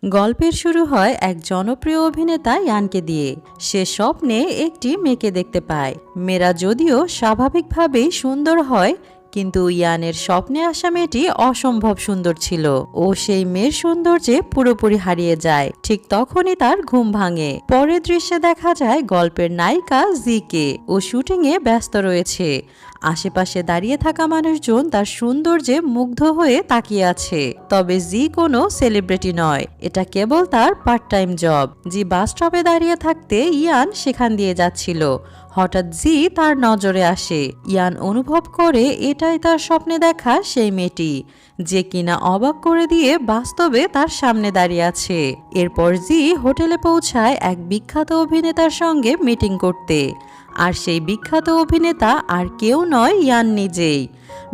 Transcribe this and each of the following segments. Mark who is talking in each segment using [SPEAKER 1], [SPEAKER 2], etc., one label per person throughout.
[SPEAKER 1] গল্পের শুরু হয় এক জনপ্রিয় অভিনেতা ইয়ানকে দিয়ে। সে স্বপ্নে একটি মেয়েকে দেখতে পায়। মেয়েরা যদিও স্বাভাবিকভাবেই সুন্দর হয়, কিন্তু ইয়ানের স্বপ্নে আসা মেয়েটি অসম্ভব সুন্দর ছিল। ও সেই মেয়ের সৌন্দর্যে পুরোপুরি হারিয়ে যায়। ঠিক তখনই তার ঘুম ভাঙে। পরের দৃশ্যে দেখা যায় গল্পের নায়িকা জিকে ও শুটিংয়ে ব্যস্ত রয়েছে। আশেপাশে দাঁড়িয়ে থাকা মানুষজন তার সৌন্দর্যে মুগ্ধ হয়ে তাকিয়ে আছে। তবে জি কোনো সেলিব্রিটি নয়, এটা কেবল তার পার্ট টাইম জব। জি বাস স্টপে দাঁড়িয়ে থাকতে ইয়ান সেখান দিয়ে যাচ্ছিল। হঠাৎ জি তার নজরে আসে। ইয়ান অনুভব করে এটাই তার স্বপ্নে দেখা সেই মেয়েটি, যে কিনা অবাক করে দিয়ে বাস্তবে তার সামনে দাঁড়িয়ে আছে। এরপর জি হোটেলে পৌঁছায় এক বিখ্যাত অভিনেতার সঙ্গে মিটিং করতে। আর সেই বিখ্যাত অভিনেতা আর কেউ নয়, ইয়ান নিজেই।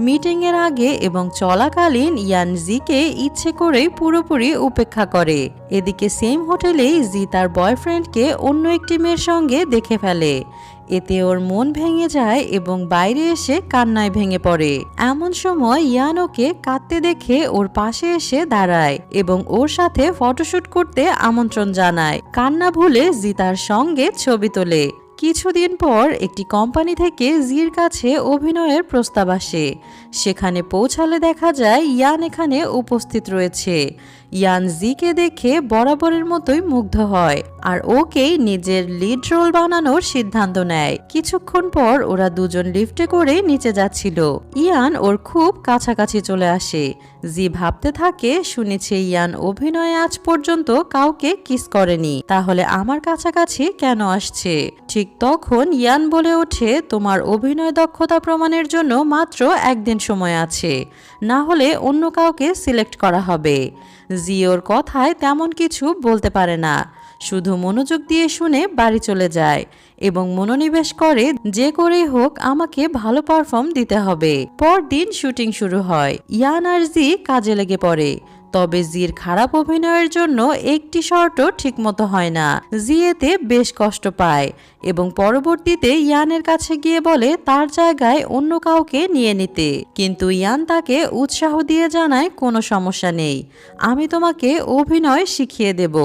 [SPEAKER 1] মিটিংয়ের আগে এবং চলাকালীন ইয়ান জিকে ইচ্ছে করেই পুরোপুরি উপেক্ষা করে। এদিকে সেম হোটেলেই জি তার বয়ফ্রেন্ডকে অন্য একটি মেয়ের সঙ্গে দেখে ফেলে। এতে ওর মন ভেঙে যায় এবং বাইরে এসে কান্নায় ভেঙে পড়ে। এমন সময় ইয়ান ওকে কাঁদতে দেখে ওর পাশে এসে দাঁড়ায় এবং ওর সাথে ফটোশুট করতে আমন্ত্রণ জানায়। কান্না ভুলে জি তার সঙ্গে ছবি তোলে। কিছুদিন পর একটি কোম্পানি থেকে জির কাছে অভিনয়ের প্রস্তাব আসে। সেখানে পৌঁছালে দেখা যায় ইয়ান এখানে উপস্থিত রয়েছে। ইয়ান জিকে দেখে বরাবরের মতোই মুগ্ধ হয় আর ওকেই নিজের লিড রোল বানানোর সিদ্ধান্ত নেয়। কিছুক্ষণ পর ওরা দুজন লিফটে করে নিচে যাচ্ছিল। ইয়ান ওর খুব কাছাকাছি চলে আসে। জি ভাবতে থাকে, শুনেছে ইয়ান অভিনয়ে আজ পর্যন্ত কাউকে কিস করেনি, তাহলে আমার কাছাকাছি কেন আসছে? ঠিক তখন ইয়ান বলে ওঠে, তোমার অভিনয় দক্ষতা প্রমাণের জন্য মাত্র একদিন সময় আছে, না হলে অন্য কাউকে সিলেক্ট করা হবে। জিওর কথায় তেমন কিছু বলতে পারে না, শুধু মনোযোগ দিয়ে শুনে বাড়ি চলে যায় এবং মনোনিবেশ করে যে করেই হোক আমাকে ভালো পারফর্ম দিতে হবে। পরদিন শুটিং শুরু হয়। ইয়ান আর জি কাজে লেগে পড়ে। তবে জির খারাপ অভিনয়ের জন্য একটি শর্টও ঠিকমতো হয় না। জি এতে বেশ কষ্ট পায় এবং পরবর্তীতে ইয়ানের কাছে গিয়ে বলে তার জায়গায় অন্য কাউকে নিয়ে নিতে। কিন্তু ইয়ান তাকে উৎসাহ দিয়ে জানায়, কোনো সমস্যা নেই, আমি তোমাকে অভিনয় শিখিয়ে দেব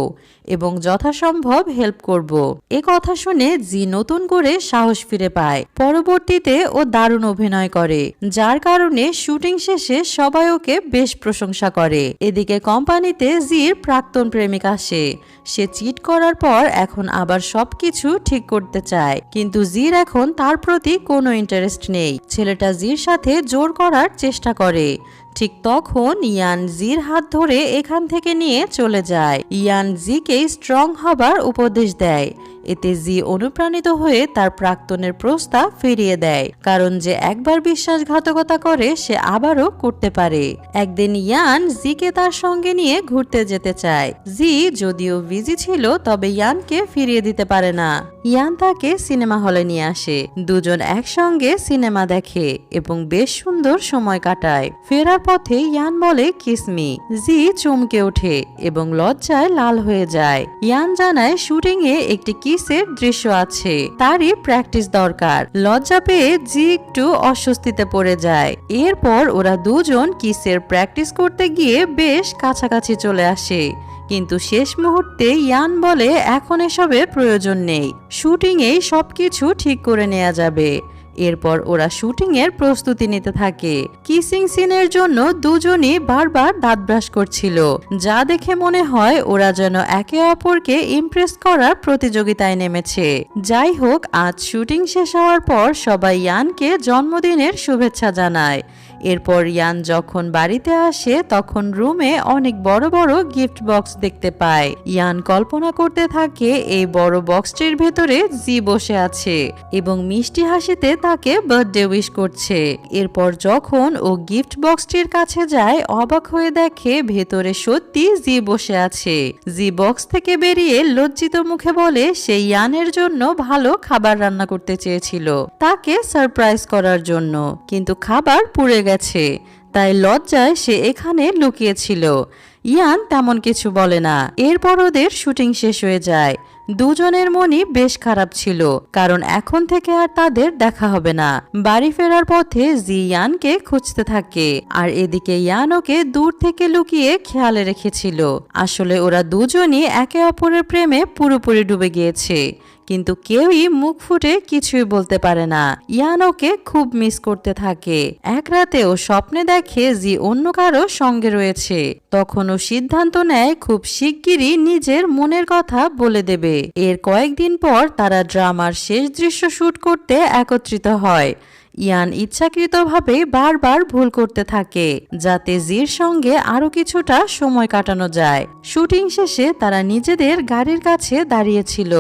[SPEAKER 1] এবং যথাসম্ভব হেল্প করব। এ কথা শুনে জি নতুন করে সাহস ফিরে পায়। পরবর্তীতে ও দারুণ অভিনয় করে, যার কারণে শুটিং শেষে সবাই ওকে বেশ প্রশংসা করে। এদিকে কোম্পানিতে জির প্রাক্তন প্রেমিক আসে। সে চিট করার পর এখন আবার সবকিছু ঠিক করতে চায়, কিন্তু জির এখন তার প্রতি কোনো ইন্টারেস্ট নেই। ছেলেটা জির সাথে জোর করার চেষ্টা করে। ঠিক তখন ইয়ান জির হাত ধরে এখান থেকে নিয়ে চলে যায়। ইয়ান জিকে স্ট্রং হবার উপদেশ দেয়। এতে জি অনুপ্রাণিত হয়ে তার প্রাক্তনের প্রস্তাব ফিরিয়ে দেয়, কারণ যে একবার বিশ্বাসঘাতকতা করে সে আবারও করতে পারে। একদিন ইয়ান জিকে তার সঙ্গে নিয়ে ঘুরতে যেতে চায়। জি যদিও বিজি ছিল, তবে ইয়ানকে ফিরিয়ে দিতে পারে না। ইয়ান তাকে সিনেমা হলে নিয়ে আসে। দুজন একসঙ্গে সিনেমা দেখে এবং বেশ সুন্দর সময় কাটায়। ফেরার পথে ইয়ান বলে, কিসমি। জি চমকে ওঠে এবং লজ্জায় লাল হয়ে যায়। ইয়ান জানায় শুটিং এ একটি কিসের দৃশ্য আছে, তারই প্র্যাকটিস দরকার। লজ্জা পেয়ে জি একটু অস্বস্তিতে পড়ে যায়। এরপর ওরা দুজন কিসের প্র্যাকটিস করতে গিয়ে বেশ কাছাকাছি চলে আসে, কিন্তু শেষ মুহূর্তে ইয়ান বলে এখন এসবের প্রয়োজন নেই, শুটিংয়েই সবকিছু ঠিক করে নেওয়া যাবে। এরপর ওরা শুটিং এর প্রস্তুতি নিতে থাকে। কিসিং সিনের জন্য দুজনই বারবার দাঁত ব্রাশ করছিল, যা দেখে মনে হয় ওরা যেন একে অপরকে ইমপ্রেস করার প্রতিযোগিতায় নেমেছে। যাই হোক, আজ শুটিং শেষ হওয়ার পর সবাই ইয়ানকে জন্মদিনের শুভেচ্ছা জানায়। এরপর ইয়ান যখন বাড়িতে আসে তখন রুমে অনেক বড় বড় গিফট বক্স দেখতে পায়। ইয়ান কল্পনা করতে থাকে এই বড় বক্সটির ভেতরে জি বসে আছে এবং মিষ্টি হাসিতে তাকে বার্থডে উইশ করছে। এরপর যখন ও গিফট বক্সটির কাছে যায়, অবাক হয়ে দেখে ভেতরে সত্যি জি বসে আছে। জি বক্স থেকে বেরিয়ে লজ্জিত মুখে বলে সে ইয়ানের জন্য ভালো খাবার রান্না করতে চেয়েছিল, তাকে সারপ্রাইজ করার জন্য, কিন্তু খাবার পুড়ে গেছে, তাই লজ্জায় সে এখানে লুকিয়েছিল। ইয়ান তেমন কিছু বলে না। এরপর ওদের শুটিং শেষ হয়ে যায়। দুজনের মনই বেশ খারাপ ছিল, কারণ এখন থেকে আর তাদের দেখা হবে না। বাড়ি ফেরার পথে জি ইয়ানকে খুঁজতে থাকে, আর এদিকে ইয়ান ওকে দূর থেকে লুকিয়ে খেয়ালে রেখেছিল। আসলে ওরা দুজনই একে অপরের প্রেমে পুরোপুরি ডুবে গিয়েছে, কিন্তু কেউই মুখ ফুটে কিছুই বলতে পারে না। ইয়ান ওকে খুব মিস করতে থাকে। এক রাতে ও স্বপ্নে দেখে জি অন্য কারো সঙ্গে রয়েছে। তখন ও সিদ্ধান্ত নেয় খুব শিগগিরই নিজের মনের কথা বলে দেবে। এর কয়েকদিন পর তারা ড্রামার শেষ দৃশ্য শুট করতে একত্রিত হয়। ইয়ান ইচ্ছাকৃতভাবে বারবার ভুল করতে থাকে যাতে জির সঙ্গে আরো কিছুটা সময় কাটানো যায়। শুটিং শেষে তারা নিজেদের গাড়ির কাছে দাঁড়িয়েছিল।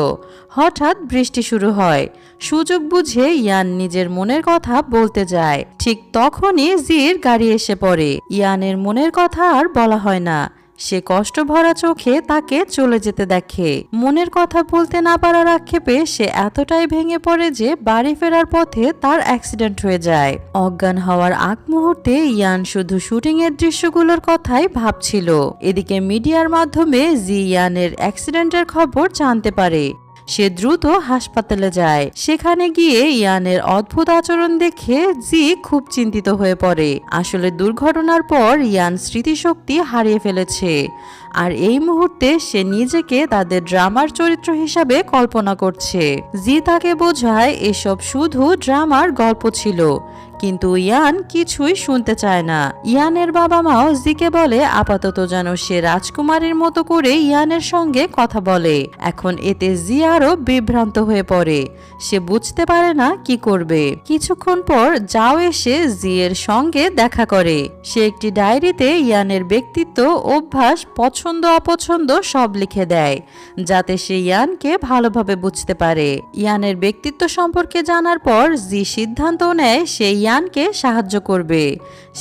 [SPEAKER 1] হঠাৎ বৃষ্টি শুরু হয়। সুযোগ বুঝে ইয়ান নিজের মনের কথা বলতে যায়। ঠিক তখনই জির গাড়ি এসে পড়ে। ইয়ানের মনের কথা আর বলা হয় না। সে কষ্ট ভরা চোখে তাকে চলে যেতে দেখে। মনের কথা বলতে না পারার আক্ষেপে সে এতটাই ভেঙে পড়ে যে বাড়ি ফেরার পথে তার অ্যাক্সিডেন্ট হয়ে যায়। অজ্ঞান হওয়ার আগ মুহূর্তে ইয়ান শুধু শুটিং এর দৃশ্যগুলোর কথাই ভাবছিল। এদিকে মিডিয়ার মাধ্যমে জি ইয়ানের অ্যাক্সিডেন্টের খবর জানতে পারে। সে দ্রুত হাসপাতালে যায়। সেখানে গিয়ে ইয়ানের অদ্ভুত আচরণ দেখে জি খুব চিন্তিত হয়ে পড়ে। আসলে দুর্ঘটনার পর ইয়ান স্মৃতিশক্তি হারিয়ে ফেলেছে, আর এই মুহূর্তে সে নিজেকে তাদের ড্রামার চরিত্র হিসাবে কল্পনা করছে। জি তাকে বোঝায় এসব শুধু ড্রামার গল্প ছিল, কিন্তু ইয়ান কিছুই শুনতে চায় না। ইয়ানের বাবা মাও জিকে বলে আপাতত যেন সে রাজকুমারীর মতো করে ইয়ানের সঙ্গে কথা বলে। এখন এতে জি আরো বিভ্রান্ত হয়ে পড়ে। সে বুঝতে পারে না কি করবে। কিছুক্ষণ পর যাও এসে জি এর সঙ্গে দেখা করে। সে একটি ডায়েরিতে ইয়ানের ব্যক্তিত্ব, অভ্যাস, পছন্দ অপছন্দ সব লিখে দেয়, যাতে সে ইয়ানকে ভালোভাবে বুঝতে পারে। ইয়ানের ব্যক্তিত্ব সম্পর্কে জানার পর জি সিদ্ধান্ত নেয় সে ইয়ানকে সাহায্য করবে।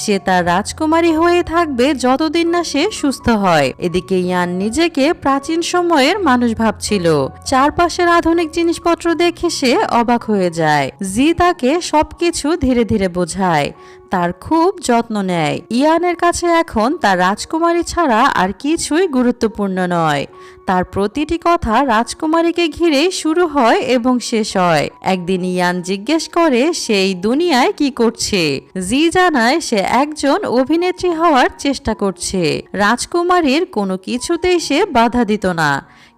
[SPEAKER 1] সে তার রাজকুমারী হয়ে থাকবে যতদিন না সে সুস্থ হয়। এদিকে ইয়ান নিজেকে প্রাচীন সময়ের মানুষ ভাবছিল। চারপাশের আধুনিক জিনিসপত্র দেখে সে অবাক হয়ে যায়। জি তাকে সবকিছু ধীরে ধীরে বোঝায়, তার খুব যত্ন নেয়। ইয়ানের কাছে এখন তার রাজকুমারী ছাড়া আর কিছুই গুরুত্বপূর্ণ নয়। তার প্রতিটি কথা রাজকুমারীকে ঘিরেই শুরু হয় এবং শেষ হয়। একদিন ইয়ান জিজ্ঞেস করে সেই দুনিয়ায় কি করছে। জি জানায় সে একজন অভিনেত্রী হওয়ার চেষ্টা করছে। রাজকুমারীর কোনো কিছুতেই সে বাধা দিত না,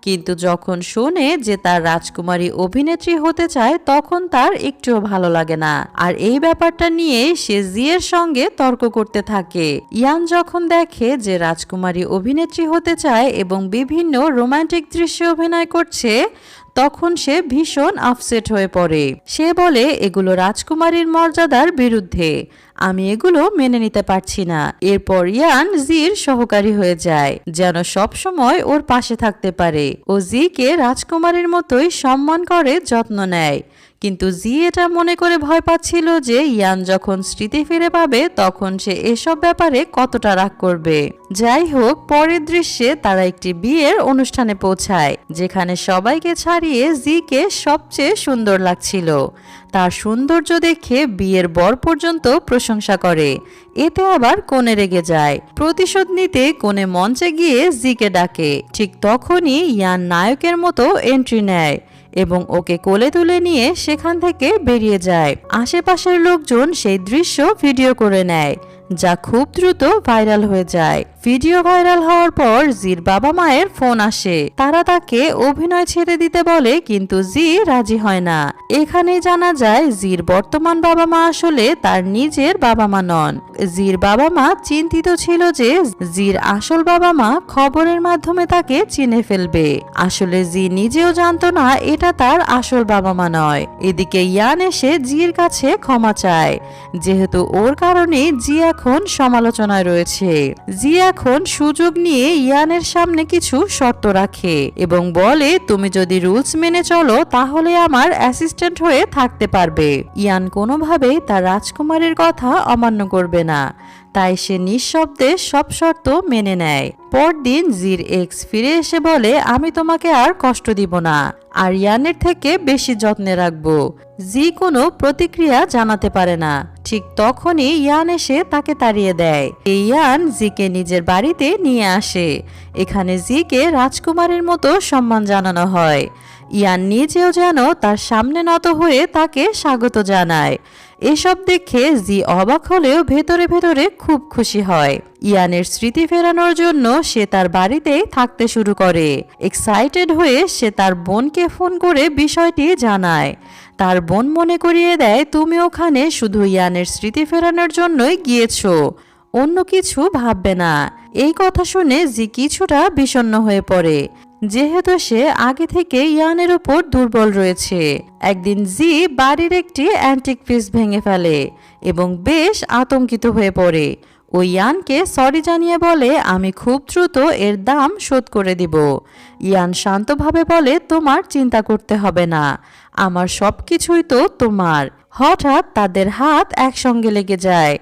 [SPEAKER 1] কিন্তু যখন শোনে যে তার রাজকুমারী অভিনেত্রী হতে চায় তখন তার একটুও ভালো লাগে না। আর এই ব্যাপারটা নিয়ে সে জিয়ের সঙ্গে তর্ক করতে থাকে। ইয়ান যখন দেখে যে রাজকুমারী অভিনেত্রী হতে চায় এবং বিভিন্ন রোমান্টিক দৃশ্যে অভিনয় করছে, তখন সে ভীষণ আপসেট হয়ে পড়ে। সে বলে এগুলো রাজকুমারীর মর্যাদার বিরুদ্ধে, আমি এগুলো মেনে নিতে পারছি না। এরপর ইয়ান জির সহকারী হয়ে যায়, যেন সব সময় ওর পাশে থাকতে পারে। ও জিকে রাজকুমারীর মতোই সম্মান করে, যত্ন নেয়। কিন্তু জি এটা মনে করে ভয় পাচ্ছিল যে ইয়ান যখন স্মৃতি ফিরে পাবে তখন সে এসব ব্যাপারে কতটা রাগ করবে। যাই হোক, পরের দৃশ্যে তারা একটি বিয়ের অনুষ্ঠানে পৌঁছায়, যেখানে সবাইকে ছাড়িয়ে জিকে সবচেয়ে সুন্দর লাগছিল। তার সৌন্দর্য দেখে বিয়ের বর পর্যন্ত প্রশংসা করে। এতে আবার কনে রেগে যায়। প্রতিশোধ নিতে কনে মঞ্চে গিয়ে জিকে ডাকে। ঠিক তখনই ইয়ান নায়কের মতো এন্ট্রি নেয় এবং ওকে কোলে তুলে নিয়ে সেখান থেকে বেরিয়ে যায়। আশেপাশের লোকজন সেই দৃশ্য ভিডিও করে নেয়, যা খুব দ্রুত ভাইরাল হয়ে যায়। ভিডিও ভাইরাল হওয়ার পর জির বাবা মায়ের ফোন আসে। তারা তাকে অভিনয় ছেড়ে দিতে বলে, কিন্তু জি রাজি হয় না। এখানেই জানা যায় জির বর্তমান বাবা মা আসলে তার নিজের বাবা মা নন। জির বাবা মা চিন্তিত ছিল যে জির আসল বাবা মা খবরের মাধ্যমে তাকে চিনে ফেলবে। আসলে জি নিজেও জানতো না এটা তার আসল বাবা মা নয়। এদিকে ইয়ান এসে জির কাছে ক্ষমা চায়, যেহেতু ওর কারণে জি এখন সমালোচনায় রয়েছে। জি এখন সুযোগ নিয়ে ইয়ানের সামনে কিছু শর্ত রাখে এবং বলে, তুমি যদি রুলস মেনে চলো তাহলে আমার অ্যাসিস্ট্যান্ট হয়ে থাকতে পারবে। ইয়ান কোনোভাবেই তার রাজকুমারীর কথা অমান্য করবে না। তাই সে নিঃশব্দে সব শর্ত মেনে নেয়। পরদিন জির এক্স ফিরে এসে বলে, আমি তোমাকে আর কষ্ট দিব না, আর ইয়ানের থেকে বেশি যত্নে রাখবো। জি কোনো প্রতিক্রিয়া জানাতে পারে না। ঠিক তখনই ইয়ান এসে তাকে তাড়িয়ে দেয়। এই ইয়ান জিকে নিজের বাড়িতে নিয়ে আসে। এখানে জিকে রাজকুমারের মতো সম্মান জানানো হয়। ইয়ান নিজেও যেন তার সামনে নত হয়ে তাকে স্বাগত জানায়। এসব দেখে জি অবাক হলেও ভেতরে ভেতরে খুব খুশি হয়। ইয়ানের স্মৃতি ফেরানোর জন্য সে তার বাড়িতেই থাকতে শুরু করে। এক্সাইটেড হয়ে সে তার বোনকে ফোন করে বিষয়টি জানায়। তার বোন মনে করিয়ে দেয়, তুমি ওখানে শুধু ইয়ানের স্মৃতি ফেরানোর জন্যই গিয়েছো, অন্য কিছু ভাববে না। এই কথা শুনে জি কিছুটা বিষণ্ণ হয়ে পড়ে, যেহেতু সে আগে থেকে ইয়ানের উপর দুর্বল রয়েছে। একদিন জি বাড়ির একটি অ্যান্টিক পিস ভেঙে ফেলে এবং বেশ আতঙ্কিত হয়ে পড়ে। ও ইয়ানকে সরি জানিয়ে বলে, আমি খুব দ্রুত এর দাম শোধ করে দিব। ইয়ান শান্তভাবে বলে, তোমার চিন্তা করতে হবে না, আমার সব কিছুই তো তোমার। হঠাৎ তাদের হাত একসঙ্গে লেগে যায়।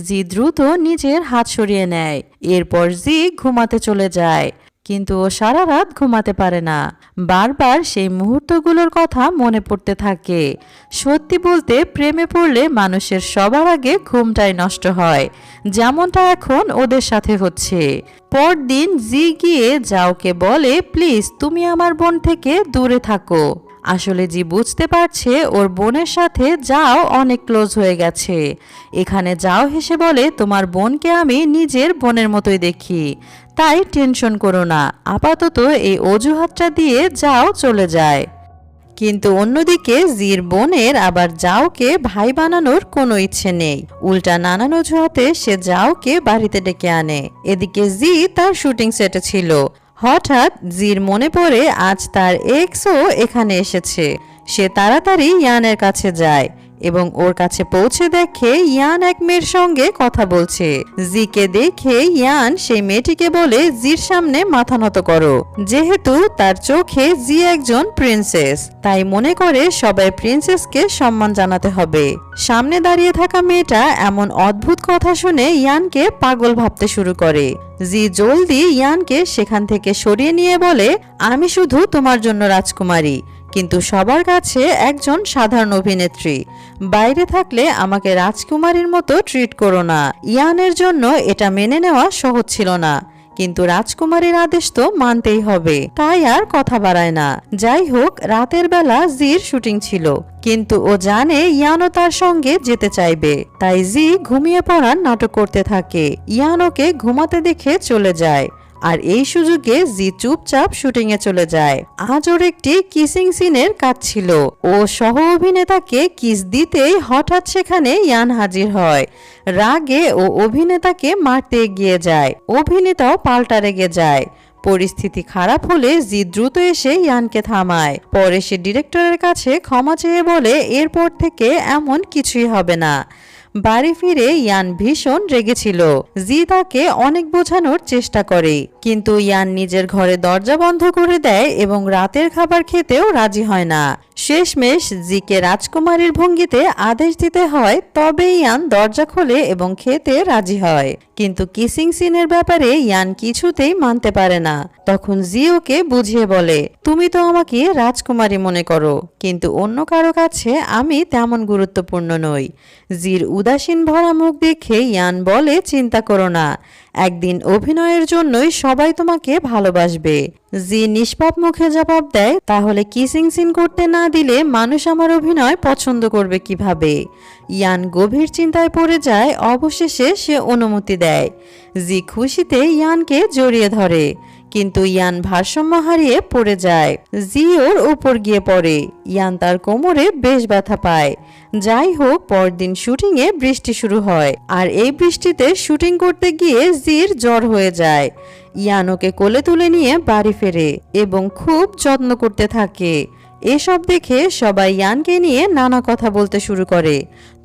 [SPEAKER 1] জি দ্রুত নিজের হাত সরিয়ে নেয়। এরপর জি ঘুমাতে চলে যায়, কিন্তু ও সারা রাত ঘুমাতে পারে না। বারবার সেই মুহূর্তগুলোর কথা মনে পড়তে থাকে। সত্যি বলতে, প্রেমে পড়লে মানুষের সবার আগে ঘুমটাই নষ্ট হয়, যেমনটা এখন ওদের সাথে হচ্ছে। পরদিন জি গিয়ে জাওকে বলে, প্লিজ তুমি আমার বোন থেকে দূরে থাকো। আসলে জি বুঝতে পারছে ওর বোনের সাথে যাও অনেক ক্লোজ হয়ে গেছে। এখানে যাও হেসে বলে, তোমার বোনকে আমি নিজের বোনের মতোই দেখি, তাই টেনশন করো না। আপাতত এই অজুহাতটা দিয়ে যাও চলে যায়। কিন্তু অন্যদিকে জির বোনের আবার জাওকে ভাই বানানোর কোনো ইচ্ছে নেই। উল্টা নানান অজুহাতে সে জাওকে বাড়িতে ডেকে আনে। এদিকে জি তার শুটিং সেটে ছিল। হঠাৎ জির মনে পড়ে আজ তার এক্সও এখানে এসেছে। সে তাড়াতাড়ি ইয়ানের কাছে যায় এবং ওর কাছে পৌঁছে দেখে ইয়ান এক মেয়ের সঙ্গে কথা বলছে। জিকে দেখে ইয়ান সেই মেয়েটিকে বলে, জির সামনে মাথা নত করো। যেহেতু তার চোখে জি একজন প্রিন্সেস, তাই মনে করে সবাই প্রিন্সেসকে সম্মান জানাতে হবে। সামনে দাঁড়িয়ে থাকা মেয়েটা এমন অদ্ভুত কথা শুনে ইয়ানকে পাগল ভাবতে শুরু করে। জি জলদি ইয়ানকে সেখান থেকে সরিয়ে নিয়ে বলে, আমি শুধু তোমার জন্য রাজকুমারী, কিন্তু সবার কাছে একজন সাধারণ অভিনেত্রী। বাইরে থাকলে আমাকে রাজকুমারীর মতো ট্রিট করো না। ইয়ানের জন্য এটা মেনে নেওয়া সহজ ছিল না, কিন্তু রাজকুমারীর আদেশ তো মানতেই হবে, তাই আর কথা বাড়ায় না। যাই হোক, রাতের বেলা জির শুটিং ছিল, কিন্তু ও জানে ইয়ানও তার সঙ্গে যেতে চাইবে, তাই জি ঘুমিয়ে পড়ার নাটক করতে থাকে। ইয়ান ওকে ঘুমাতে দেখে চলে যায়, আর এই সুযোগে জি চুপচাপ শুটিং এ চলে যায়। আজ ওর একটি কিসিং সিনের কাজ ছিল। ও সহ অভিনেতাকে কিস দিতেই হঠাৎ সেখানে ইয়ান হাজির হয়। রাগে ও অভিনেতাকে মারতে এগিয়ে যায়। অভিনেতাও পাল্টা রেগে যায়। পরিস্থিতি খারাপ হলে জি দ্রুত এসে ইয়ানকে থামায়। পরে সে ডিরেক্টরের কাছে ক্ষমা চেয়ে বলে, এরপর থেকে এমন কিছুই হবে না। বাড়ি ফিরে ইয়ান ভীষণ রেগেছিল। জি তাকে অনেক বোঝানোর চেষ্টা করে, কিন্তু ইয়ান নিজের ঘরে দরজা বন্ধ করে দেয় এবং রাতের খাবার খেতেও রাজি হয় না। শেষমেশ জিকে রাজকুমারীর ভঙ্গিতে আদেশ দিতে হয়, তবে ইয়ান দরজা খোলে এবং খেতে রাজি হয়। কিন্তু কিসিং সিনের ব্যাপারে ইয়ান কিছুতেই মানতে পারে না। তখন জি ওকে বুঝিয়ে বলে, তুমি তো আমাকে রাজকুমারী মনে করো, কিন্তু অন্য কারো কাছে আমি তেমন গুরুত্বপূর্ণ নই। জির উদাসীন ভরা মুখ দেখে ইয়ান বলে, চিন্তা করো না, একদিন অভিনয়ের জন্যই সবাই তোমাকে ভালোবাসবে। জি নিষ্পাপ মুখে জবাব দেয়, তাহলে কিসিং সিন করতে না দিলে মানুষ আমার অভিনয় পছন্দ করবে কিভাবে? ইয়ান গভীর চিন্তায় পড়ে যায়। অবশেষে সে অনুমতি দেয়। জি খুশিতে ইয়ানকে জড়িয়ে ধরে, কিন্তু ইয়ান ভারসাম্য হারিয়ে পড়ে যায়। জি ওর উপর গিয়ে পড়ে। ইয়ান তার কোমরে বেশ ব্যথা পায়। যাই হোক, পরদিন শুটিংয়ে বৃষ্টি শুরু হয়, আর এই বৃষ্টিতে শুটিং করতে গিয়ে জির জ্বর হয়ে যায়। ইয়ান ওকে কোলে তুলে নিয়ে বাড়ি ফেরে এবং খুব যত্ন করতে থাকে। এসব দেখে সবাই ইয়ানকে নিয়ে নানা কথা বলতে শুরু করে।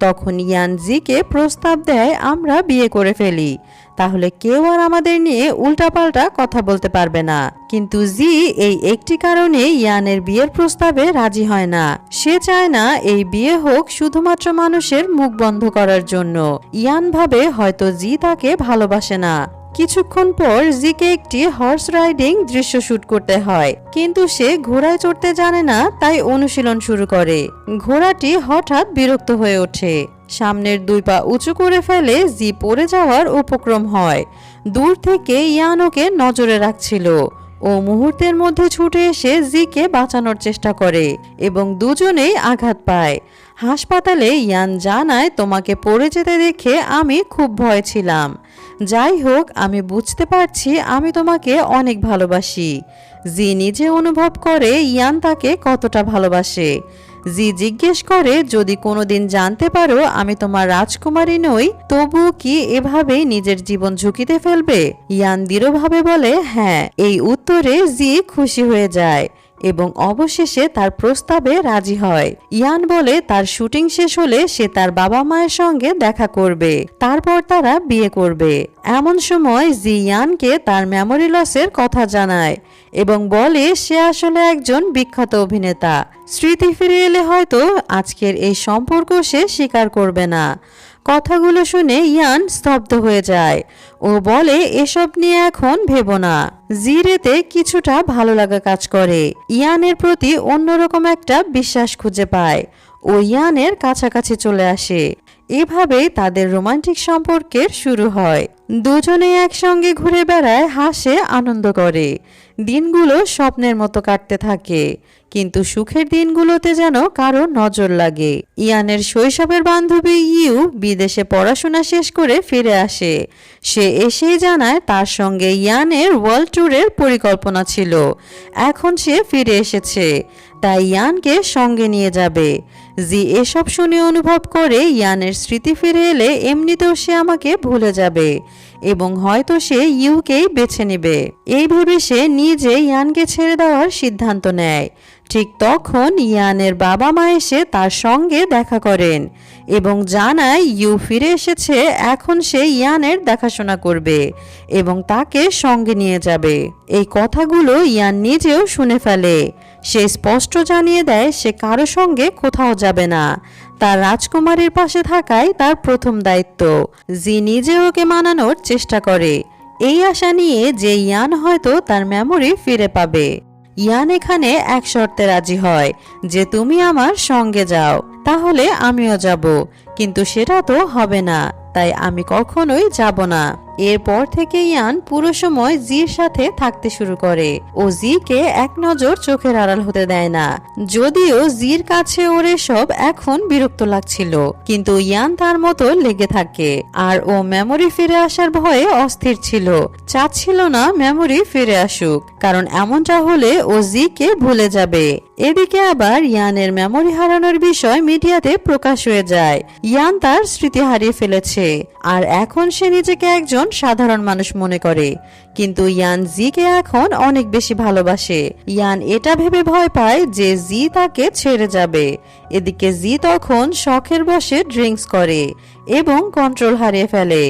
[SPEAKER 1] তখন ইয়ান জিকে প্রস্তাব দেয়, আমরা বিয়ে করে ফেলি, তাহলে কেউ আর আমাদের নিয়ে উল্টাপাল্টা কথা বলতে পারবে না। কিন্তু জি এই একটি কারণে ইয়ানের বিয়ের প্রস্তাবে রাজি হয় না। সে চায় না এই বিয়ে হোক শুধুমাত্র মানুষের মুখ বন্ধ করার জন্য। ইয়ান ভাবে হয়তো জি তাকে ভালোবাসে না। কিছুক্ষণ পর জিকে একটি হর্স রাইডিং দৃশ্য শুট করতে হয়, কিন্তু সে ঘোড়ায় চড়তে জানে না, তাই অনুশীলন শুরু করে। ঘোড়াটি হঠাৎ বিরক্ত হয়ে ওঠে, সামনের 2 পা উঁচু করে ফেলে। জি পড়ে যাওয়ার উপক্রম হয়। দূর থেকে ইয়ান ওকে নজরে রাখছিল। ও মুহূর্তের মধ্যে ছুটে এসে জিকে বাঁচানোর চেষ্টা করে এবং দুজনেই আঘাত পায়। হাসপাতালে ইয়ান জানায়, তোমাকে পড়ে যেতে দেখে আমি খুব ভয় ছিলাম। যাই হোক, আমি বুঝতে পারছি আমি তোমাকে অনেক ভালোবাসি। জি নিজে অনুভব করে ইয়ান তাকে কতটা ভালোবাসে। জি জিজ্ঞেস করে, যদি কোনোদিন জানতে পারো আমি তোমার রাজকুমারী নই, তবু কি এভাবেই নিজের জীবন ঝুঁকিতে ফেলবে? ইয়ান দৃঢ়ভাবে বলে হ্যাঁ। এই উত্তরে জি খুশি হয়ে যায় এবং অবশেষে তার প্রস্তাবে রাজি হয়। ইয়ান বলে তার শুটিং শেষ হলে সে তার বাবা মায়ের সঙ্গে দেখা করবে, তারপর তারা বিয়ে করবে। এমন সময় জি ইয়ানকে তার মেমোরি লসের কথা জানায় এবং বলে সে আসলে একজন বিখ্যাত অভিনেতা। স্মৃতি ফিরে এলে হয়তো আজকের এই সম্পর্ক সে স্বীকার করবে না। কথাগুলো শুনে ইয়ান স্তব্ধ হয়ে যায়। ও বলে এসব নিয়ে এখন ভেবো না। জিরেতে কিছুটা ভালো লাগা কাজ করে। ইয়ানের প্রতি অন্যরকম একটা বিশ্বাস খুঁজে পায়। ও ইয়ানের কাছাকাছি চলে আসে। এভাবেই তাদের রোমান্টিক সম্পর্কের শুরু হয়। দুজনেই একসঙ্গে ঘুরে বেড়ায়, হাসে, আনন্দ করে। দিনগুলো স্বপ্নের মতো কাটতে থাকে, কিন্তু সুখের দিনগুলোতে যেন কারো নজর লাগে। ইয়ানের শৈশবের বান্ধবী ইউ বিদেশে পড়াশোনা শেষ করে ফিরে আসে। সে এসেই জানায় তার সঙ্গে ইয়ানের ওয়ার্ল্ড ট্যুরের পরিকল্পনা ছিল। এখন সে ফিরে এসেছে, তাই ইয়ানকে সঙ্গে নিয়ে যাবে। জি এসব শুনে অনুভব করে ইয়ানের স্মৃতি ফিরে এলে এমনিতেও সে আমাকে ভুলে যাবে এবং হয়তো সে ইউকেই বেছে নেবে। এই ভেবে সে নিজে ইয়ানকে ছেড়ে দেওয়ার সিদ্ধান্ত নেয়। ঠিক তখন ইয়ানের বাবা মা এসে তার সঙ্গে দেখা করেন এবং জানায় ইউ ফিরে এসেছে। এখন সে ইয়ানের দেখাশোনা করবে এবং তাকে সঙ্গে নিয়ে যাবে। এই কথাগুলো ইয়ান নিজেও শুনে ফেলে। সে স্পষ্ট জানিয়ে দেয় সে কারো সঙ্গে কোথাও যাবে না। তার রাজকুমারীর পাশে থাকাই তার প্রথম দায়িত্ব। জি নিজে ওকে মানানোর চেষ্টা করে, এই আশা নিয়ে যে ইয়ান হয়তো তার মেমোরি ফিরে পাবে। ইয়ান এখানে এক শর্তে রাজি হয় যে তুমি আমার সঙ্গে যাও, তাহলে আমিও যাব, কিন্তু সেটা তো হবে না, তাই আমি কখনোই যাব না। এরপর থেকে ইয়ান পুরো সময় জির সাথে থাকতে শুরু করে। ও জিকে এক নজর চোখের আড়াল হতে দেয় না। যদিও জির কাছে ওর এসব এখন বিরক্ত লাগছিল, কিন্তু ইয়ান তার মতো লেগে থাকে। আর ও মেমোরি ফিরে আসার ভয়ে অস্থির ছিল, চাচ্ছিল না মেমোরি ফিরে আসুক, কারণ এমনটা হলে ও জিকে ভুলে যাবে। এদিকে আবার ইয়ানের মেমোরি হারানোর বিষয় মিডিয়াতে প্রকাশ হয়ে যায়। ইয়ান তার স্মৃতি হারিয়ে ফেলেছে আর এখন সে নিজেকে একজন সাধারণ মানুষ মনে করে, কিন্তু ইয়ান জিকে এখন অনেক বেশি ভালোবাসে। ইয়ান এটা ভেবে ভয় পায় যে জি তাকে ছেড়ে যাবে। এদিকে জি তখন শখের বশে ড্রিঙ্কস করে এবং কন্ট্রোল হারিয়ে ফেলে।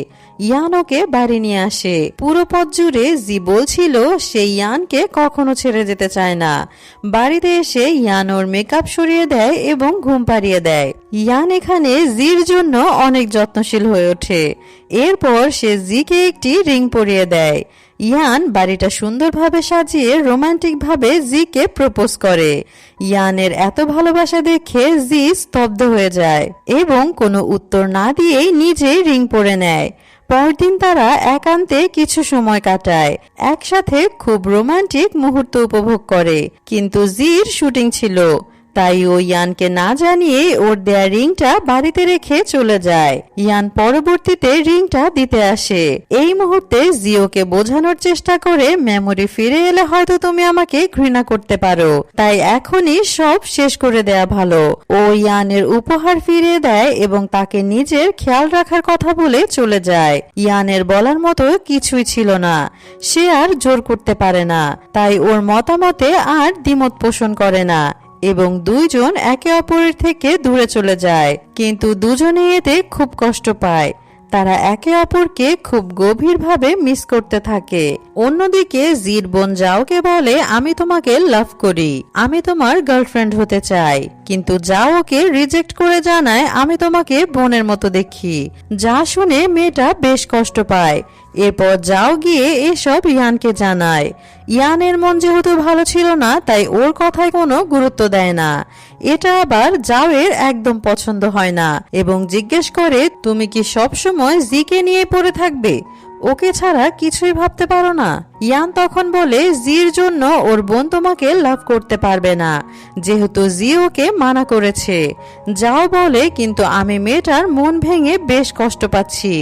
[SPEAKER 1] ইয়ান ওকে বাড়ি নিয়ে আসে। পুরো পথ জুড়ে জি বলছিল সে ইয়ানকে কখনো ছেড়ে যেতে চায় না। বাড়িতে এসে ইয়ান ওর মেকআপ সরিয়ে দেয় এবং ঘুম পাড়িয়ে দেয়। ইয়ান এখানে জির জন্য অনেক যত্নশীল হয়ে ওঠে। এরপর সে জিকে একটি রিং পরিয়ে দেয়। ইয়ান বাড়িটা সুন্দরভাবে সাজিয়ে রোমান্টিক ভাবে জিকে প্রপোজ করে। ইয়ানের এত ভালোবাসা দেখে জি স্তব্ধ হয়ে যায় এবং কোনো উত্তর না দিয়েই নিজেই রিং পরে নেয়। পরদিন তারা একান্তে কিছু সময় কাটায়, একসাথে খুব রোমান্টিক মুহূর্ত উপভোগ করে। কিন্তু জির শুটিং ছিল, তাই ও ইয়ানকে না জানিয়ে ওর দেয়া রিংটা বাড়িতে রেখে চলে যায়। ইয়ান পরবর্তীতে রিংটা দিতে আসে। এই মুহূর্তে জিওকে বোঝানোর চেষ্টা করে মেমোরি ফিরে এলে হয়তো তুমি আমাকে ঘৃণা করতে পারো, তাই এখনই সব শেষ করে দেয়া ভালো। ও ইয়ানের উপহার ফিরে দেয় এবং তাকে নিজের খেয়াল রাখার কথা বলে চলে যায়। ইয়ানের বলার মতো কিছুই ছিল না, সে আর জোর করতে পারে না, তাই ওর মতামতে আর দ্বিমত পোষণ করে না এবং দুইজন একে অপরের থেকে দূরে চলে যায়। কিন্তু দুজনেই এতে খুব কষ্ট পায়। তারা একে অপরকে খুব গভীরভাবে মিস করতে থাকে। অন্যদিকে জির বোন জাওকে বলে, আমি তোমাকে লাভ করি, আমি তোমার গার্লফ্রেন্ড হতে চাই। কিন্তু জাও ওকে রিজেক্ট করে জানায়, আমি তোমাকে বোনের মতো দেখি। যা শুনে মেয়েটা বেশ কষ্ট পায়। এরপর যাও গিয়ে এসব ইয়ানকে জানায়। ইয়ানের মন যেহেতু ভালো ছিল না, তাই ওর কথায় কোনো গুরুত্ব দেয় না। এটা আবার জাওয়ের একদম পছন্দ হয় না এবং জিজ্ঞেস করে, তুমি কি সবসময় জিকে নিয়ে পড়ে থাকবে? ওকে ছাড়া কিছুই ভাবতে পারো না? ইয়ান তখন বলে, জির জন্য ওর বোন তোমাকে লাভ করতে পারবে না, যেহেতু জি ওকে মানা করেছে। যাও বলে, কিন্তু আমি মেয়েটার মন ভেঙে বেশ কষ্ট পাচ্ছি,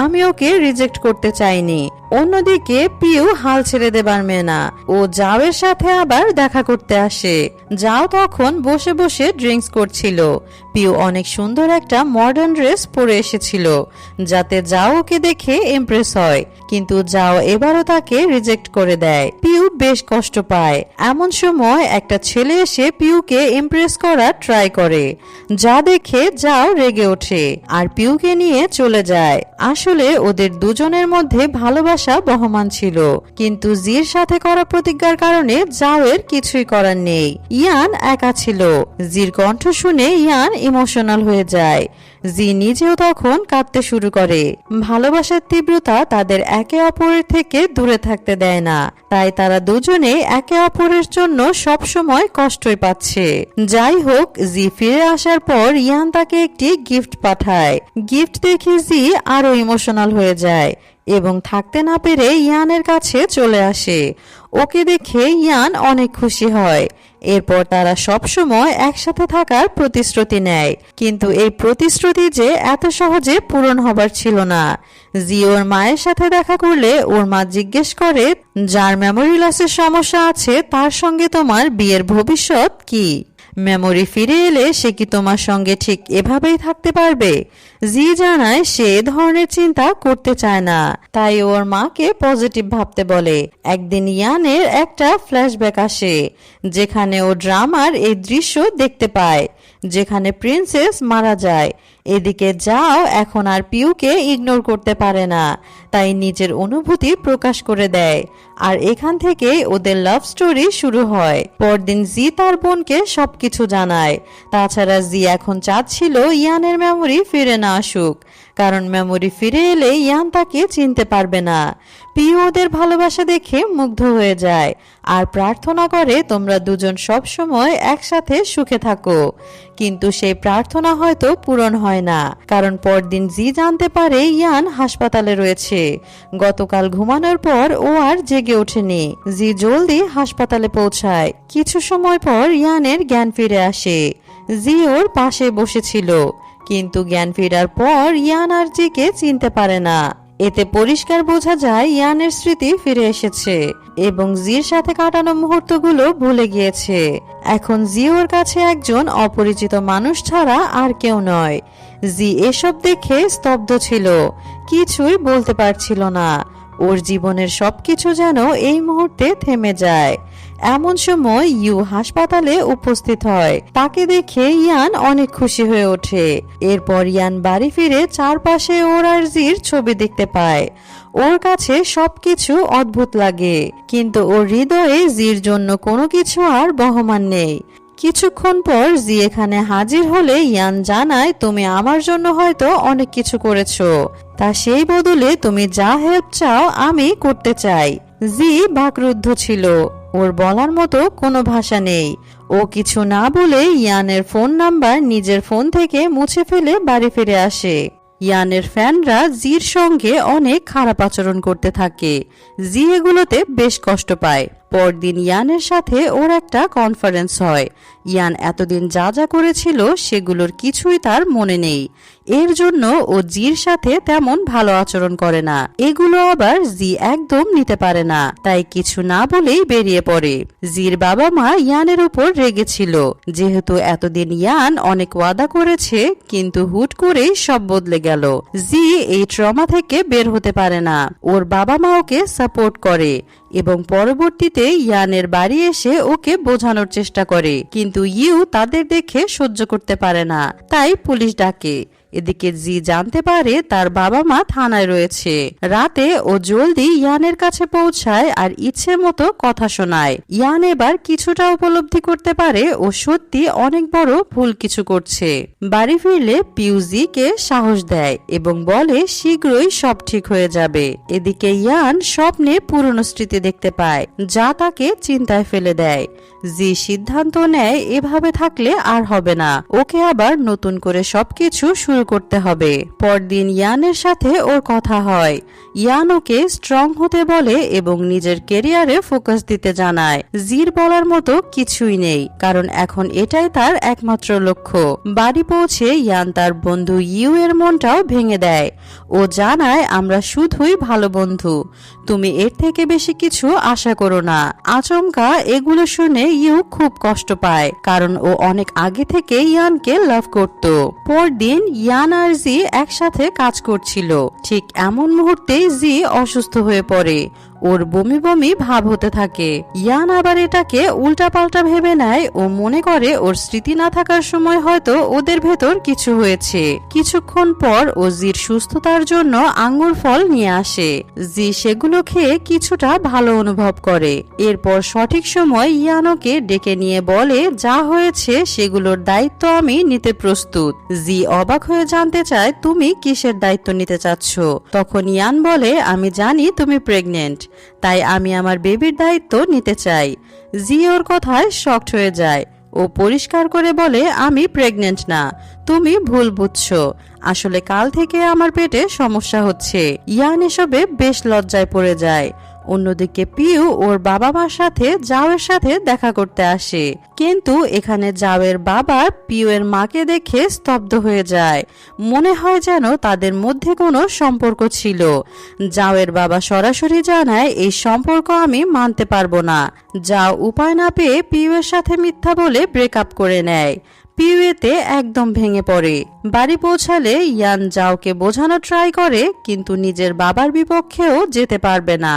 [SPEAKER 1] আমি ওকে রিজেক্ট করতে চাইনি। অন্যদিকে পিউ হাল ছেড়ে দেবার মেয়ে না, ও জাওয়ের সাথে আবার দেখা করতে আসে। যাও তখন বসে বসে ড্রিঙ্কস করছিল। পিউ অনেক সুন্দর একটা মডার্ন ড্রেস পরে এসেছিল, যাতে যাও ওকে দেখে ইমপ্রেস হয়। কিন্তু যাও এবারও তাকে রিজেক্ট করে দেয়। পিউ বেশ কষ্ট পায়। এমন সময় একটা ছেলে এসে পিউকে ইমপ্রেস করার ট্রাই করে, যা দেখে যাও রেগে ওঠে আর পিউকে নিয়ে চলে যায়। আসলে ওদের দুজনের মধ্যে ভালোবাসা বহমান ছিল, কিন্তু জির সাথে করা প্রতিজ্ঞার কারণে যাওয়ের কিছুই করার নেই। ইয়ান একা ছিল। জির কণ্ঠ শুনে ইয়ান ইমোশনাল হয়ে যায়। জি নিজেও তখন কাঁদতে শুরু করে। ভালোবাসার তীব্রতা তাদের একে অপরের থেকে দূরে থাকতে দেয় না, তাই তারা দুজনে একে অপরের জন্য সব সময় কষ্টই পাচ্ছে। যাই হোক, জি ফিরে আসার পর ইয়ান তাকে একটি গিফট পাঠায়। গিফট দেখে জি আরো ইমোশনাল হয়ে যায় এবং থাকতে না পেরে ইয়ানের কাছে চলে আসে। ওকে দেখে ইয়ান অনেক খুশি হয়। এরপর তারা সব সময় একসাথে থাকার প্রতিশ্রুতি নেয়, কিন্তু এই প্রতিশ্রুতি যে এত সহজে পূরণ হবার ছিল না। জি ওর মায়ের সাথে দেখা করলে ওর মা জিজ্ঞেস করে, যার মেমোরি লসের সমস্যা আছে তার সঙ্গে তোমার বিয়ের ভবিষ্যৎ কি? মেমোরি ফিরে এলে সে কি তোমার সঙ্গে ঠিক এভাবেই থাকতে পারবে? জি জানায় সে এ ধরনের চিন্তা করতে চায় না, তাই ওর মাকে পজিটিভ ভাবতে বলে। একদিন ইয়ানের একটা ফ্ল্যাশব্যাক আসে, যেখানে ও ড্রামার এই দৃশ্য দেখতে পায় যেখানে প্রিন্সেস মারা যায়। এদিকে যাও এখন আর পিউকে ইগনোর করতে পারে না, তাই নিজের অনুভূতি প্রকাশ করে দেয়। আর এখান থেকে ওদের লাভ স্টোরি শুরু হয়। পরদিন জি তার বোনকে সবকিছু জানায়। তাছাড়া জি এখন চাচ্ছিল ইয়ানের মেমোরি ফিরে না আসুক, কারণ মেমোরি ফিরে এলে ইয়ান তাকে চিনতে পারবে না। পিউ ওদের ভালোবাসা দেখে মুগ্ধ হয়ে যায় আর প্রার্থনা করে, তোমরা দুজন সব সময় একসাথে সুখে থাকো। কিন্তু সেই প্রার্থনা হয়তো পূরণ হয় না, কারণ পরদিন জি জানতে পারে ইয়ান হাসপাতালে রয়েছে। গতকাল ঘুমানোর পর ও আর জেগে ওঠেনি। জি জলদি হাসপাতালে পৌঁছায়। কিছু সময় পর ইয়ানের জ্ঞান ফিরে আসে। জি ওর পাশে বসেছিল, কিন্তু জ্ঞান ফেরার পর ইয়ান আর জিকে চিনতে পারে না। এতে পরিষ্কার বোঝা যায় ইয়ানের স্মৃতি ফিরে এসেছে এবং জির সাথে কাটানো মুহূর্তগুলো ভুলে গিয়েছে। এখন জি ওর কাছে একজন অপরিচিত মানুষ ছাড়া আর কেউ নয়। জি এসব দেখে স্তব্ধ ছিল, কিছুই বলতে পারছিল না। ওর জীবনের সবকিছু যেন এই মুহূর্তে থেমে যায়। এমন সময় ইউ হাসপাতালে উপস্থিত হয়। তাকে দেখে ইয়ান অনেক খুশি হয়ে ওঠে। এরপর ইয়ান বাড়ি ফিরে চারপাশে ওর আর জির ছবি দেখতে পায়। ওর কাছে সবকিছু অদ্ভুত লাগে, কিন্তু ওর হৃদয়ে জির জন্য কোনো কিছু আর বহমান নেই। কিছুক্ষণ পর জি এখানে হাজির হলে ইয়ান জানায়, তুমি আমার জন্য হয়তো অনেক কিছু করেছো, তা সেই বদলে তুমি যা হেল্প চাও আমি করতে চাই। জি বাকরুদ্ধ ছিল, ওর বলার মতো কোনো ভাষা নেই। ও কিছু না বলে ইয়ানের ফোন নাম্বার নিজের ফোন থেকে মুছে ফেলে বাড়ি ফিরে আসে। ইয়ানের ফ্যানরা জির সঙ্গে অনেক খারাপ আচরণ করতে থাকে। জি এগুলোতে বেশ কষ্ট পায়। পরদিন ইয়ানের সাথে ওর একটা কনফারেন্স হয়। ইয়ান এতদিন যা যা করেছিল সেগুলোর কিছুই তার মনে নেই। এর জন্য ও জির সাথে তেমন ভালো আচরণ করে না। এগুলো আবার জি একদম নিতে পারে না, তাই কিছু না বলেই বেরিয়ে পড়ে। জির বাবা মা ইয়ানের উপর রেগেছিল, যেহেতু এতদিন ইয়ান অনেক ওয়াদা করেছে, কিন্তু হুট করেই সব বদলে গেল। জি এই ট্রমা থেকে বের হতে পারে না। ওর বাবা মা ওকে সাপোর্ট করে এবং পরবর্তীতে ইয়ানের বাড়ি এসে ওকে বোঝানোর চেষ্টা করে, কিন্তু ইউ তাদের দেখে সহ্য করতে পারে না, তাই পুলিশ ডাকে এদিকে জি জানতে পারে তার বাবা মা থানায় রয়েছে। রাতে ও জলদি ইয়ানের কাছে পৌঁছায় আর ইচ্ছে মতো কথা শোনায়। ইয়ান এবার কিছুটা উপলব্ধি করতে পারে ও সত্যি অনেক বড় ভুল কিছু করছে। বাড়ি ফিরলে পিউ জিকে সাহস দেয় এবং বলে শীঘ্রই সব ঠিক হয়ে যাবে। এদিকে ইয়ান স্বপ্নে পুরনো স্মৃতি দেখতে পায় যা তাকে চিন্তায় ফেলে দেয়। জি সিদ্ধান্ত নেয় এভাবে থাকলে আর হবে না, ওকে আবার নতুন করে সবকিছু শুরু করতে হবে। পরদিন ইয়ানের সাথে ওর কথা হয়। ইয়ান ওকে স্ট্রং হতে বলে এবং নিজের কেরিয়ারে ফোকাস দিতে জানায়। জির বলার মতো কিছুই নেই, কারণ এখন এটাই তার একমাত্র লক্ষ্য। বাড়ি পৌঁছে ইয়ান তার বন্ধু ইউ এর মনটাও ভেঙে দেয়। ও জানায় আমরা শুধুই ভালো বন্ধু, তুমি এর থেকে বেশি কিছু আশা করো না। আচমকা এগুলো শুনে ইউ খুব কষ্ট পায়, কারণ ও অনেক আগে থেকে ইয়ানকে লাভ করত। পরদিন ইয়ান আর জি একসাথে কাজ করছিল। ঠিক এমন মুহূর্তেই জি অসুস্থ হয়ে পড়ে। ওর বমি বমি ভাব হতে থাকে। ইয়ান আবার এটাকে উল্টাপাল্টা ভেবে নেয় ও মনে করে ওর স্মৃতি না থাকার সময় হয়তো ওদের ভেতর কিছু হয়েছে। কিছুক্ষণ পর ও জির সুস্থতার জন্য আঙ্গুর ফল নিয়ে আসে। জি সেগুলো খেয়ে কিছুটা ভালো অনুভব করে। এরপর সঠিক সময় ইয়ানোকে ডেকে নিয়ে বলে যা হয়েছে সেগুলোর দায়িত্ব আমি নিতে প্রস্তুত। জি অবাক হয়ে জানতে চায় তুমি কিসের দায়িত্ব নিতে চাচ্ছ। তখন ইয়ান বলে আমি জানি তুমি প্রেগনেন্ট, তাই আমি আমার বেবির দায়িত্ব নিতে চাই। জি ওর কথায় শকড হয়ে যায়। ও পরিষ্কার করে বলে আমি প্রেগনেন্ট না, তুমি ভুল বুঝছো। আসলে কাল থেকে আমার পেটে সমস্যা হচ্ছে। ইয়ান এসবে বেশ লজ্জায় পড়ে যায়। অন্যদিকে পিউ ওর বাবা মার সাথে জাওয়ের সাথে দেখা করতে আসে, কিন্তু এখানে জাওয়ের বাবা পিউ এর মাকে দেখে স্তব্ধ হয়ে যায়। মনে হয় যেন তাদের মধ্যে কোনো সম্পর্ক ছিল। জাওয়ের বাবা সরাসরি জানায় এই সম্পর্ক আমি মানতে পারবো না। যাও উপায় না পেয়ে পিউ এর সাথে মিথ্যা বলে ব্রেকআপ করে নেয়। পিউ এতে একদম ভেঙে পড়ে। বাড়ি পৌঁছালে ইয়ান জাওকে বোঝানো ট্রাই করে, কিন্তু নিজের বাবার বিপক্ষেও যেতে পারবে না।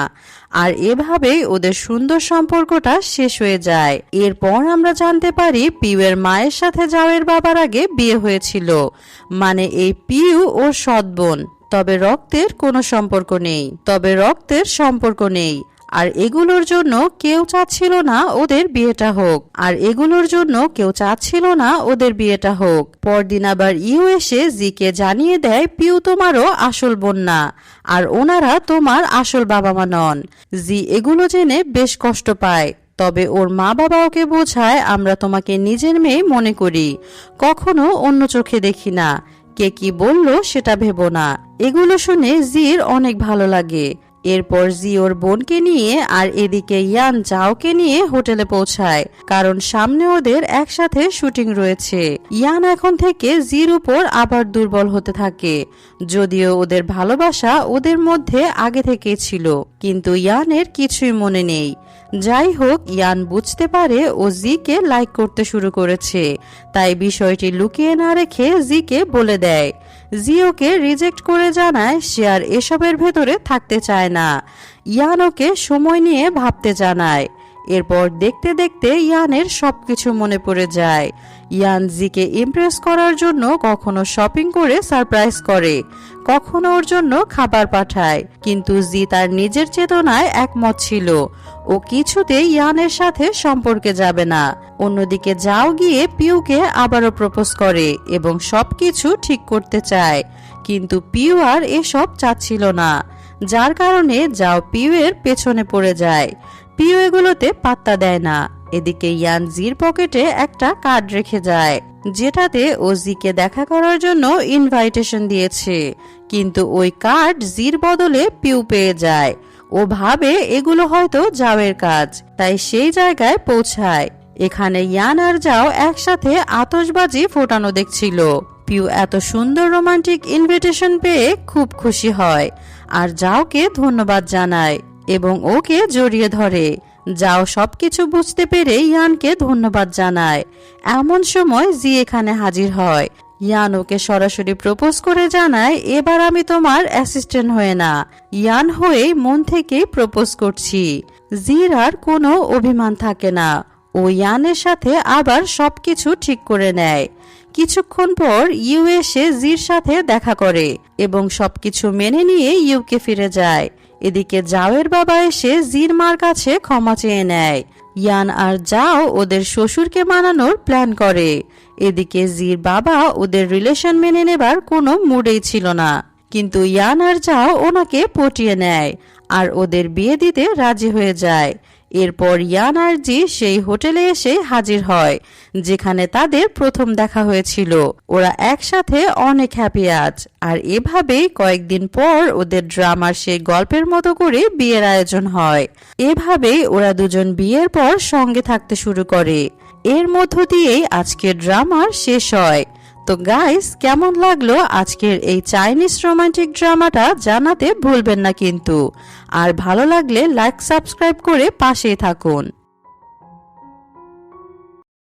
[SPEAKER 1] আর এভাবেই ওদের সুন্দর সম্পর্কটা শেষ হয়ে যায়। এরপর আমরা জানতে পারি পিউ এর মায়ের সাথে জাওয়ের বাবার আগে বিয়ে হয়েছিল, মানে এই পিউ ওর সৎ বোন। তবে রক্তের কোনো সম্পর্ক নেই। আর এগুলোর জন্য কেউ চাচ্ছিল না ওদের বিয়েটা হোক। পরদিন আবার ইউ এসে জিকে জানিয়ে দেয় পিউ তোমারও আসল বোন না, আর ওনারা তোমার আসল বাবা মা নন। জি এগুলো জেনে বেশ কষ্ট পায়। তবে ওর মা বাবা ওকে বোঝায় আমরা তোমাকে নিজের মেয়ে মনে করি, কখনো অন্য চোখে দেখি না। কে কি বললো সেটা ভেবো না। এগুলো শুনে জির অনেক ভালো লাগে। এরপর জি ওর বোনকে নিয়ে আর এদিকে ইয়ান জাওকে নিয়ে হোটেলে পৌঁছায়, কারণ সামনে ওদের একসাথে শুটিং রয়েছে। ইয়ান এখন থেকে জির উপর আবার দুর্বল হতে থাকে, যদিও ওদের ভালোবাসা ওদের মধ্যে আগে থেকেই ছিল, কিন্তু ইয়ানের কিছুই মনে নেই। যাই হোক, ইয়ান বুঝতে পারে ও জিকে লাইক করতে শুরু করেছে, তাই বিষয়টি লুকিয়ে না রেখে জিকে বলে দেয়। জি ওকে রিজেক্ট করে জানায় সে আর এসবের ভেতরে থাকতে চায় না। ইয়ান ওকে সময় নিয়ে ভাবতে জানায়। এরপর দেখতে দেখতে ইয়ানের সবকিছু মনে পড়ে যায়। ইয়ান জিকে ইমপ্রেস করার জন্য কখনো শপিং করে সারপ্রাইজ করে, কখনো ওর জন্য খাবার পাঠায়, কিন্তু জি তার নিজের চেতনায় একমত ছিল। ও কিছুতেই ইয়ানের সাথে সম্পর্কে যাবে না। অন্যদিকে যাও গিয়ে পিউকে আবারও প্রপোজ করে এবং সবকিছু ঠিক করতে চায়, কিন্তু পিউ আর এসব চাচ্ছিল না, যার কারণে যাও পিউ এর পেছনে পড়ে যায়। পিউ এগুলোতে পাত্তা দেয় না। এদিকে ইয়ান জির পকেটে একটা কার্ড রেখে যায়, যেটাতে ও জিকে দেখা করার জন্য ইনভাইটেশন দিয়েছে, কিন্তু ওই কার্ড জির বদলে পিউ পেয়ে যায়। ও ভাবে এগুলো হয়তো জাওয়ের কাজ, তাই সেই জায়গায় পৌঁছায়। এখানে ইয়ান আর যাও একসাথে আতশবাজি ফোটানো দেখছিল। পিউ এত সুন্দর রোমান্টিক ইনভিটেশন পেয়ে খুব খুশি হয় আর যাওকে ধন্যবাদ জানায় এবং ওকে জড়িয়ে ধরে। যাও সবকিছু বুঝতে পেরে ইয়ানকে ধন্যবাদ জানায়। এমন সময় জি এখানে হাজির হয়। ইয়ান ওকে সরাসরি প্রপোজ করে জানায় এবার আমি তোমার অ্যাসিস্ট্যান্ট হয়ে না, ইয়ান হয়ে মন থেকেই প্রপোজ করছি। জির আর কোনো অভিমান থাকে না। ও ইয়ানের সাথে আবার সবকিছু ঠিক করে নেয়। কিছুক্ষণ পর ইউ এসে জির সাথে দেখা করে এবং সবকিছু মেনে নিয়ে ইউকে ফিরে যায়। এদিকে জাওয়ের বাবা এসে জির মার কাছে ক্ষমা চেয়ে নেয়। ইয়ান আর জাও ওদের শ্বশুরকে মানানোর প্ল্যান করে। এদিকে জির বাবা ওদের রিলেশন মেনে নেবার কোনো মুডেই ছিল না, কিন্তু ইয়ান আর জাও ওনাকে পটিয়ে নেয় আর ওদের বিয়ে দিতে রাজি হয়ে যায়। এরপর ইয়ান আর জি সেই হোটেলে এসে হাজির হয় যেখানে তাদের প্রথম দেখা হয়েছিল। ওরা একসাথে অনেক হ্যাপি আজ, আর এভাবেই কয়েকদিন পর ওদের ড্রামার সেই গল্পের মতো করে বিয়ের আয়োজন হয়। এভাবেই ওরা দুজন বিয়ের পর সঙ্গে থাকতে শুরু করে। এর মধ্য দিয়েই আজকের ড্রামার শেষ হয়। তো গাইস, কেমন লাগলো আজকের এই চাইনিজ রোমান্টিক ড্রামাটা জানাতে ভুলবেন না কিন্তু। আর ভালো লাগলে লাইক সাবস্ক্রাইব করে পাশেই থাকুন।